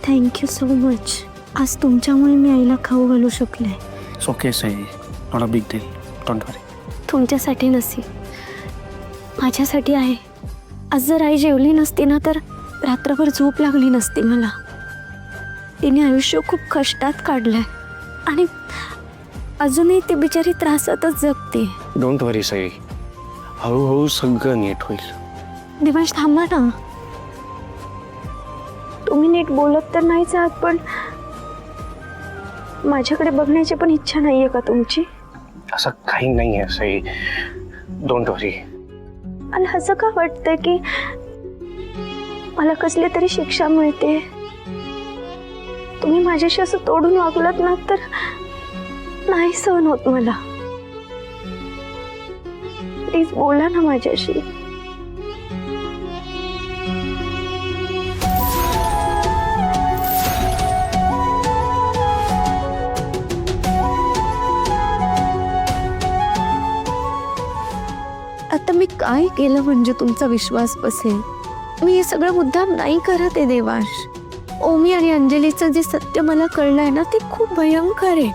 Thank you so much. आज तुमच्यामुळे मी आईला खाऊ घालू शकले. It's okay, Sai. Not a big deal. Don't worry. तुमच्यासाठी नसेल, माझ्यासाठी आहे. आज जर आई जेवली नसती ना तर रात्रभर झोप लागली नसती मला. तिने आयुष्य खूप कष्टात काढलंय आणि अजूनही ती बिचारी त्रासातच जगते. डोंट वरी साई, हळूहळू सगळं नीट होईल. दिवस थांबा ना. तुम्ही नीट बोलत तर नाहीच आहात, पण माझ्याकडे बघण्याची पण इच्छा नाहीये का तुमची? असं काही नाही आहे साई, डोंट वरी. मला असं का वाटतं की मला कसली तरी शिक्षा मिळते. तुम्ही माझ्याशी असं तोडून वागलात ना तर नाही सहन होत मला. प्लीज बोला ना माझ्याशी. आता मी काय केलं म्हणजे तुमचा विश्वास बसेल? मी हे सगळं मुद्दाम नाही करत आहे देवांश. ओमी आणि अंजलीचं जे सत्य मला कळलंय ना ते खूप भयंकर आहे.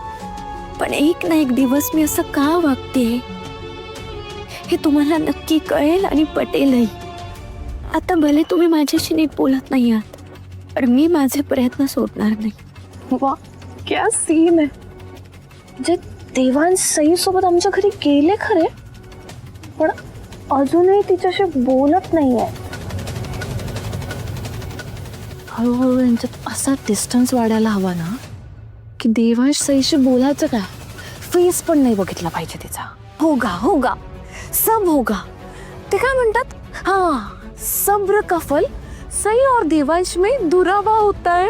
पण एक ना एक दिवस मी असं का वागते हे तुम्हाला नक्की कळेल आणि पटेलही. आता भले तुम्ही माझ्याशी नीट बोलत नाही आहात, पण मी माझे प्रयत्न सोडणार नाही. वा, क्या सीन आहे. जे देवांश सई सोबत आमच्या घरी गेले खरे, पण अजूनही तिच्याशी बोलत नाहीये. हळूहळू यांच्यात असा डिस्टन्स वाढायला हवा ना की देवांश सईशी बोलायचं काय, फेस पण नाही बघितला पाहिजे तिचा. होगा होगा सब होगा. ते काय म्हणतात, हाँ सब्र का फल सई और देवांश में दुरावा होता है.